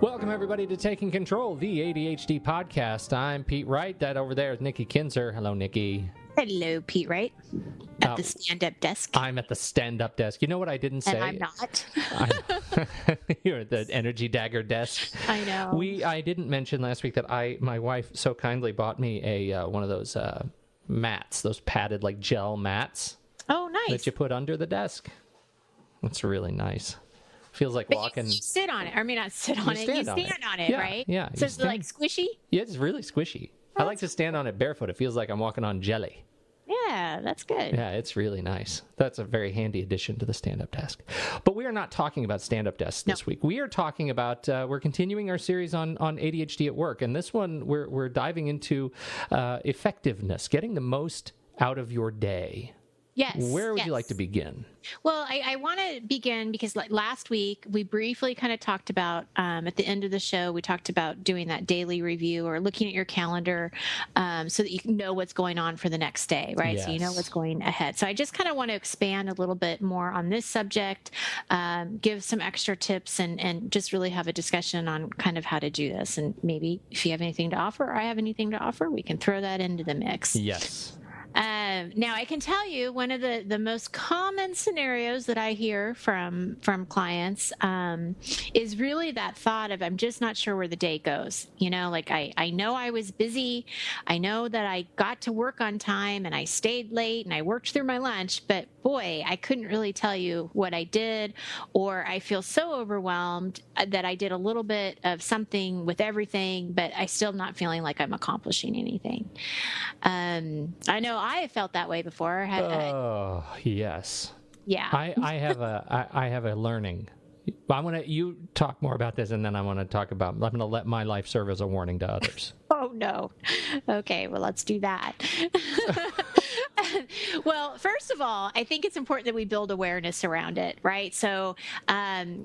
Welcome, everybody, to Taking Control, the ADHD podcast. I'm Pete Wright. That over there is Nikki Kinzer. Hello, Nikki. Hello, Pete Wright. At the stand-up desk. I'm at the stand-up desk. You know what I didn't say? And I'm not. You're at the energy dagger desk. I know. I didn't mention last week that my wife so kindly bought me a one of those mats, those padded like gel mats. Oh, nice. That you put under the desk. It's really nice. Feels like walking. You sit on it. I mean, not sit on it. You stand on it, yeah, right? Yeah. So it's like squishy? Yeah, it's really squishy. I like to stand on it barefoot. It feels like I'm walking on jelly. Yeah, that's good. Yeah, it's really nice. That's a very handy addition to the stand-up desk. But we are not talking about stand-up desks this week. We are talking about, we're continuing our series on ADHD at work. And this one, we're diving into effectiveness, getting the most out of your day. Yes. Where would you like to begin? Well, I want to begin because like last week, we briefly kind of talked about, at the end of the show, we talked about doing that daily review or looking at your calendar so that you can know what's going on for the next day, right? Yes. So you know what's going ahead. So I just kind of want to expand a little bit more on this subject, give some extra tips and just really have a discussion on kind of how to do this. And maybe if you have anything to offer or I have anything to offer, we can throw that into the mix. Yes. Now, I can tell you one of the most common scenarios that I hear from clients is really that thought of, I'm just not sure where the day goes. You know, like I know I was busy. I know that I got to work on time and I stayed late and I worked through my lunch, but boy, I couldn't really tell you what I did, or I feel so overwhelmed that I did a little bit of something with everything, but I still not feeling like I'm accomplishing anything. I know I have felt that way before. Oh, yes. Yeah. I have a learning. You talk more about this, and then I'm going to let my life serve as a warning to others. Oh, no. Okay, well, let's do that. Well, first of all, I think it's important that we build awareness around it, right? So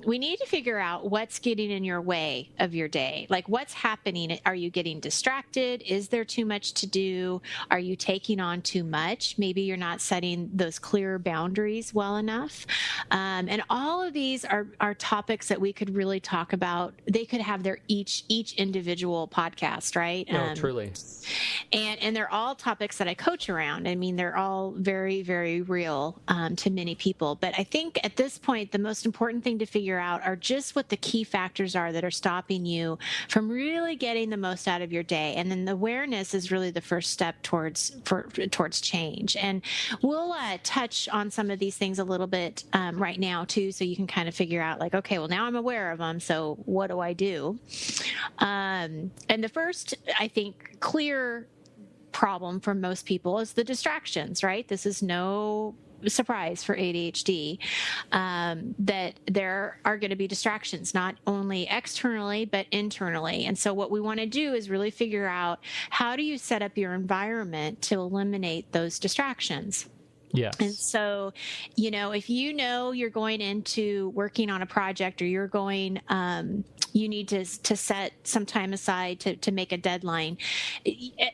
we need to figure out what's getting in your way of your day. Like, what's happening? Are you getting distracted? Is there too much to do? Are you taking on too much? Maybe you're not setting those clear boundaries well enough. And all of these are topics that we could really talk about. They could have their each individual podcast, right? No, truly. And they're all topics that I coach around. I mean, they're all very, very real to many people. But I think at this point, the most important thing to figure out are just what the key factors are that are stopping you from really getting the most out of your day. And then the awareness is really the first step towards change. And we'll touch on some of these things a little bit right now, too, so you can kind of figure out like, okay, well, now I'm aware of them. So what do I do? And the first, I think, clear problem for most people is the distractions, right? This is no surprise for ADHD, that there are going to be distractions, not only externally, but internally. And so what we want to do is really figure out, how do you set up your environment to eliminate those distractions? Yes. And so, you know, if you know you're going into working on a project, or you're going, you need to set some time aside to make a deadline.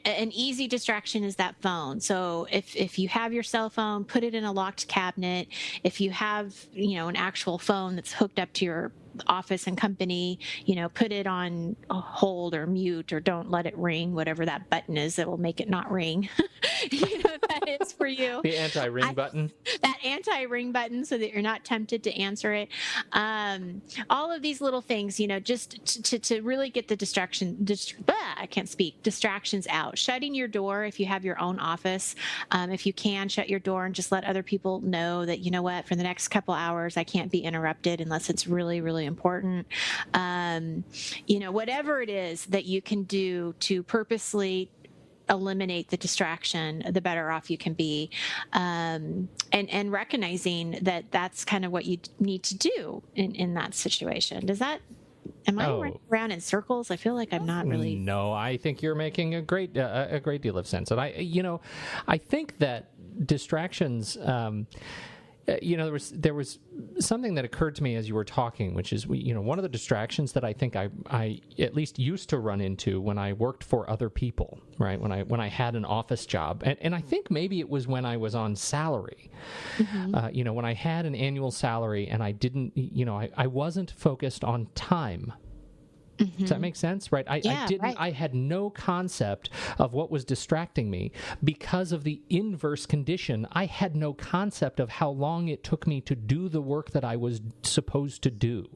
An easy distraction is that phone. So if you have your cell phone, put it in a locked cabinet. If you have, you know, an actual phone that's hooked up to your office and company, you know, put it on hold or mute, or don't let it ring, whatever that button is that will make it not ring. You know what that is for you. The anti-ring button. That anti-ring button, so that you're not tempted to answer it. All of these little things, you know, just to really get the distractions out. Shutting your door if you have your own office. If you can, shut your door and just let other people know that, you know what, for the next couple hours, I can't be interrupted unless it's really, really important. You know, whatever it is that you can do to purposely eliminate the distraction, the better off you can be. And recognizing that that's kind of what you need to do in that situation. Am I running around in circles? I feel like I'm not really. No, I think you're making a great deal of sense. And I think that distractions, there was something that occurred to me as you were talking, which is one of the distractions that I think I at least used to run into when I worked for other people, right? When I had an office job, and I think maybe it was when I was on salary, when I had an annual salary and I didn't, I wasn't focused on time. Does that make sense? Right. I had no concept of what was distracting me because of the inverse condition. I had no concept of how long it took me to do the work that I was supposed to do.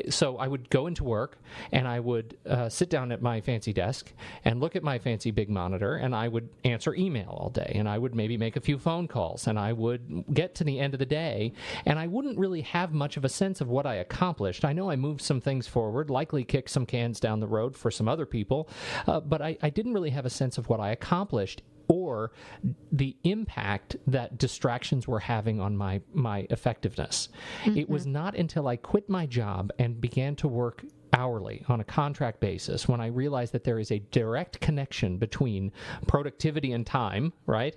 So I would go into work and I would sit down at my fancy desk and look at my fancy big monitor, and I would answer email all day, and I would maybe make a few phone calls, and I would get to the end of the day, and I wouldn't really have much of a sense of what I accomplished. I know I moved some things forward, likely kicked some cans down the road for some other people, but I didn't really have a sense of what I accomplished or the impact that distractions were having on my effectiveness. It was not until I quit my job and began to work hourly on a contract basis when I realized that there is a direct connection between productivity and time, right?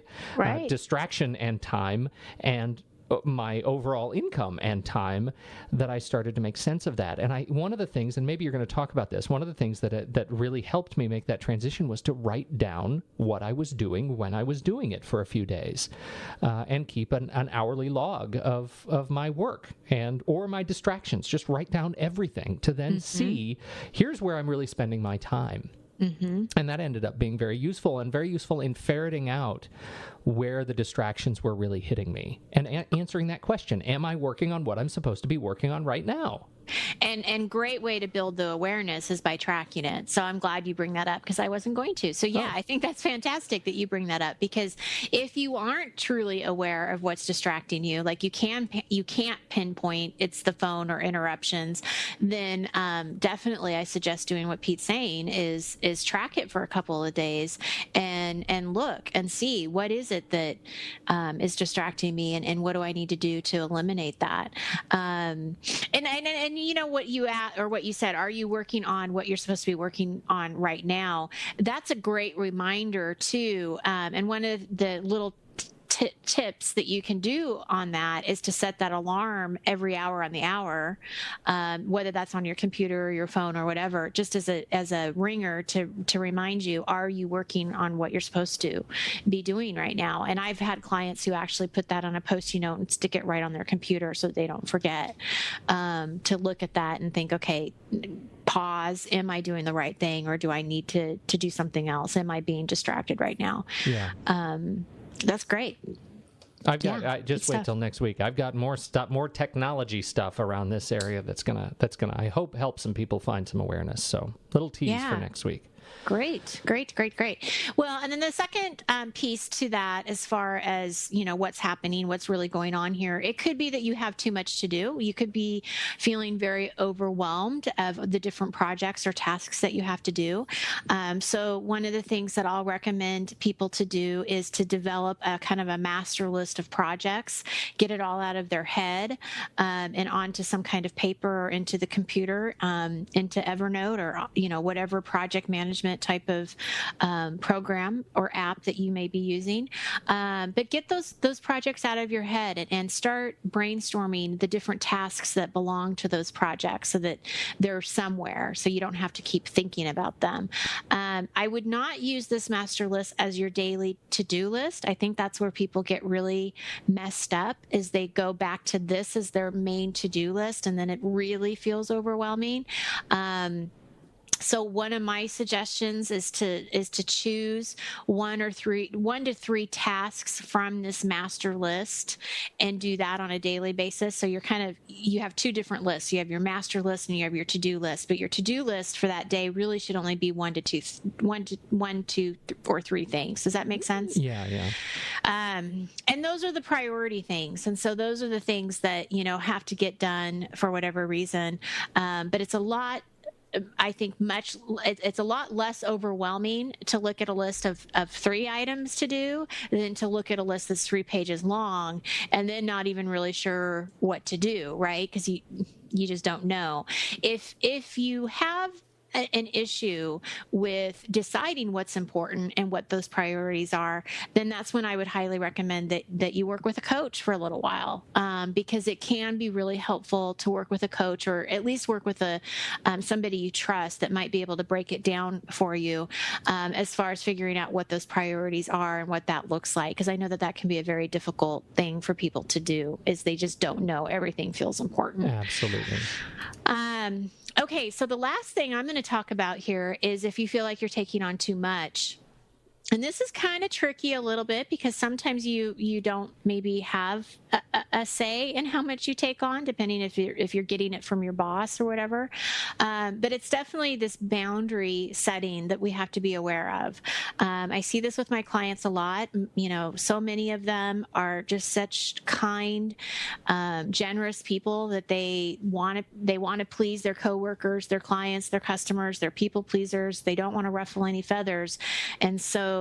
Distraction and time, and my overall income and time, that I started to make sense of that. And one of the things, and maybe you're going to talk about this, one of the things that really helped me make that transition was to write down what I was doing when I was doing it for a few days, and keep an hourly log of my work or my distractions. Just write down everything to then see, here's where I'm really spending my time. And that ended up being very useful in ferreting out where the distractions were really hitting me and answering that question. Am I working on what I'm supposed to be working on right now? And great way to build the awareness is by tracking it. So I'm glad you bring that up, because I wasn't going to. So I think that's fantastic that you bring that up, because if you aren't truly aware of what's distracting you, like you can't pinpoint it's the phone or interruptions, then definitely I suggest doing what Pete's saying is track it for a couple of days and look and see what is it that is distracting me, and what do I need to do to eliminate that. And you know what you said, are you working on what you're supposed to be working on right now? That's a great reminder too. And one of the little tips that you can do on that is to set that alarm every hour on the hour, whether that's on your computer or your phone or whatever, just as a ringer to remind you, are you working on what you're supposed to be doing right now? And I've had clients who actually put that on a Post-it note and stick it right on their computer so they don't forget, to look at that and think, okay, pause, am I doing the right thing, or do I need to do something else? Am I being distracted right now? Yeah. That's great. I just wait till next week. I've got more stuff, more technology stuff around this area that's gonna I hope help some people find some awareness. So little tease for next week. Great. Well, and then the second piece to that, as far as, what's happening, what's really going on here, it could be that you have too much to do. You could be feeling very overwhelmed of the different projects or tasks that you have to do. So one of the things that I'll recommend people to do is to develop a kind of a master list of projects, get it all out of their head, and onto some kind of paper or into the computer, into Evernote or, whatever project management type of program or app that you may be using. But get those projects out of your head and start brainstorming the different tasks that belong to those projects so that they're somewhere, so you don't have to keep thinking about them. I would not use this master list as your daily to-do list. I think that's where people get really messed up, is they go back to this as their main to-do list, and then it really feels overwhelming. So one of my suggestions is to choose one to three tasks from this master list and do that on a daily basis. So you have two different lists. You have your master list and you have your to-do list, but your to-do list for that day really should only be one, two, or three things. Does that make sense? Yeah. And those are the priority things. And so those are the things that, have to get done for whatever reason. But it's a lot, I think it's a lot less overwhelming to look at a list of 3 items to do than to look at a list that's 3 pages long and then not even really sure what to do, right? Because you just don't know. If you have an issue with deciding what's important and what those priorities are, then that's when I would highly recommend that you work with a coach for a little while, because it can be really helpful to work with a coach, or at least work with somebody you trust that might be able to break it down for you, as far as figuring out what those priorities are and what that looks like. Because I know that can be a very difficult thing for people to do, is they just don't know. Everything feels important. Absolutely. Okay, so the last thing I'm going to talk about here is if you feel like you're taking on too much. And this is kind of tricky a little bit because sometimes you don't maybe have a say in how much you take on, depending if you're getting it from your boss or whatever. But it's definitely this boundary setting that we have to be aware of. I see this with my clients a lot. So many of them are just such kind, generous people that they want to please their coworkers, their clients, their customers, their people pleasers. They don't want to ruffle any feathers, and so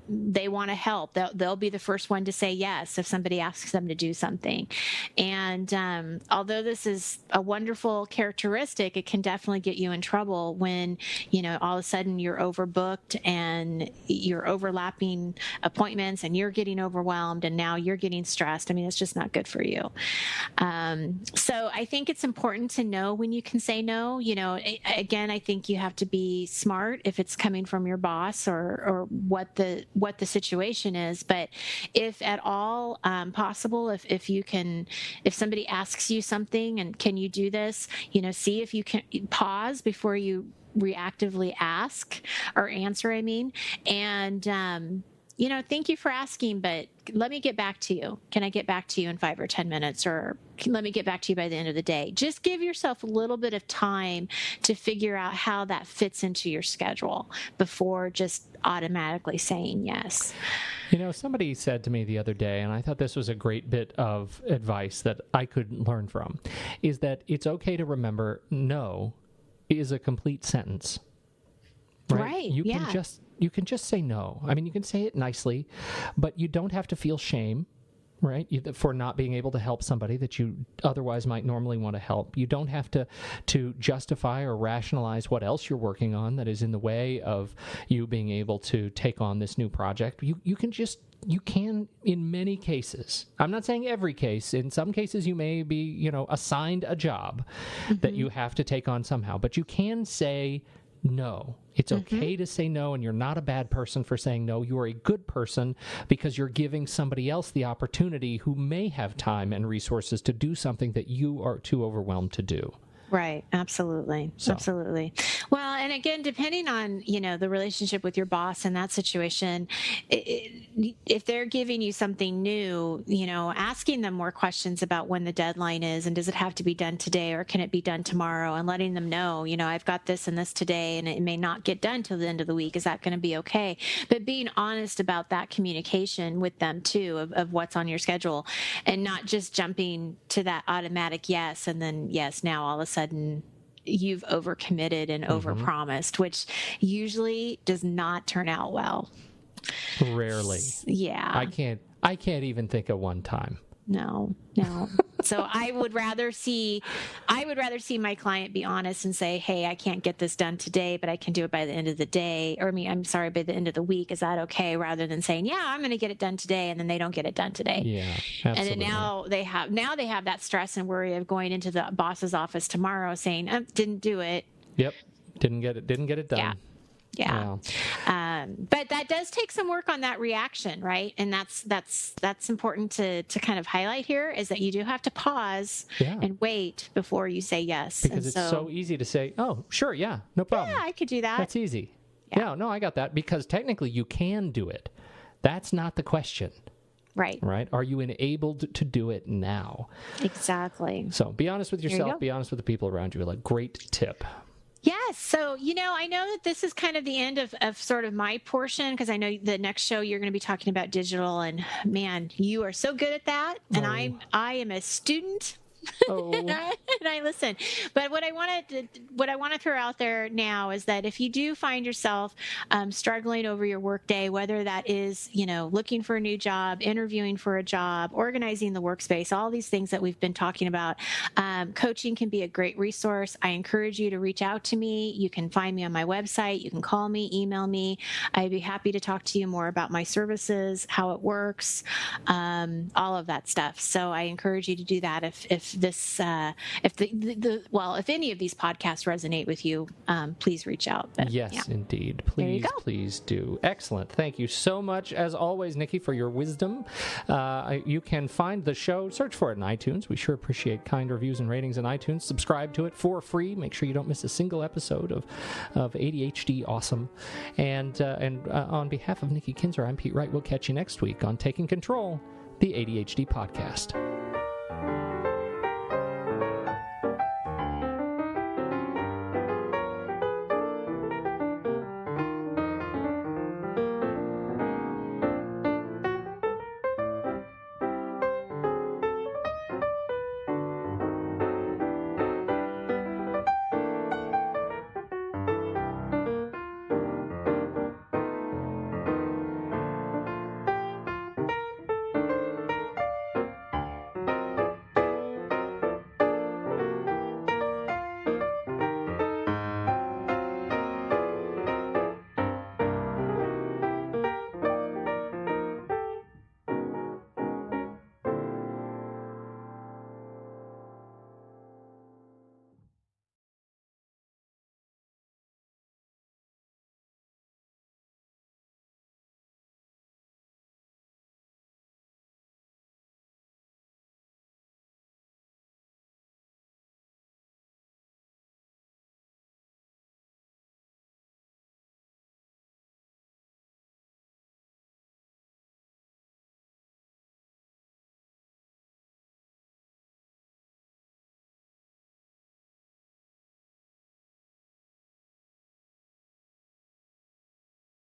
they want to help. They'll be the first one to say yes if somebody asks them to do something. And although this is a wonderful characteristic, it can definitely get you in trouble when, all of a sudden you're overbooked and you're overlapping appointments and you're getting overwhelmed and now you're getting stressed. I mean, it's just not good for you. So I think it's important to know when you can say no. Again, I think you have to be smart if it's coming from your boss or what the situation is. But if at all possible, if somebody asks you something and can you do this, see if you can pause before you reactively ask or answer, and thank you for asking, but let me get back to you. Can I get back to you in 5 or 10 minutes? Or let me get back to you by the end of the day. Just give yourself a little bit of time to figure out how that fits into your schedule before just automatically saying yes. Somebody said to me the other day, and I thought this was a great bit of advice that I could learn from, is that it's okay to remember no is a complete sentence. Right. You can just say no. You can say it nicely, but you don't have to feel shame, right, for not being able to help somebody that you otherwise might normally want to help. You don't have to justify or rationalize what else you're working on that is in the way of you being able to take on this new project. You can, in many cases, I'm not saying every case, in some cases you may be, assigned a job that you have to take on somehow, but you can say no. It's okay to say no, and you're not a bad person for saying no. You are a good person because you're giving somebody else the opportunity who may have time and resources to do something that you are too overwhelmed to do. Right. Absolutely. Absolutely. Well, and again, depending on, the relationship with your boss in that situation, if they're giving you something new, asking them more questions about when the deadline is and does it have to be done today or can it be done tomorrow, and letting them know, I've got this and this today and it may not get done till the end of the week. Is that going to be okay? But being honest about that communication with them too, of what's on your schedule, and not just jumping to that automatic yes. And then yes, now all of a sudden you've overcommitted and overpromised, which usually does not turn out well. Rarely. Yeah. I can't even think of one time. No. So I would rather see my client be honest and say, hey, I can't get this done today, but I can do it by the end of the day. Or I'm sorry, by the end of the week. Is that okay? Rather than saying, yeah, I'm going to get it done today. And then they don't get it done today. Yeah, absolutely. And then now they have that stress and worry of going into the boss's office tomorrow saying, didn't do it. Yep. Didn't get it done. Yeah. Wow. But that does take some work on that reaction, right? And that's important to kind of highlight here, is that you do have to pause and wait before you say yes. Because it's so easy to say, oh, sure, yeah, no problem. Yeah, I could do that. That's easy. Yeah, no, I got that. Because technically you can do it. That's not the question. Right. Are you enabled to do it now? Exactly. So be honest with yourself. Be honest with the people around you. Like, great tip. Yes. So, I know that this is kind of the end of sort of my portion, because I know the next show you're going to be talking about digital, and man, you are so good at that. And I am a student. And I listen. But what I want to throw out there now is that if you do find yourself struggling over your workday, whether that is, looking for a new job, interviewing for a job, organizing the workspace, all these things that we've been talking about, coaching can be a great resource. I encourage you to reach out to me. You can find me on my website. You can call me, email me. I'd be happy to talk to you more about my services, how it works, all of that stuff. So I encourage you to do that if this if any of these podcasts resonate with you, please reach out. But, yes, yeah. indeed. Please do. Excellent. Thank you so much, as always, Nikki, for your wisdom. You can find the show, search for it in iTunes. We sure appreciate kind reviews and ratings in iTunes. Subscribe to it for free. Make sure you don't miss a single episode of ADHD Awesome. And on behalf of Nikki Kinzer, I'm Pete Wright. We'll catch you next week on Taking Control, the ADHD podcast.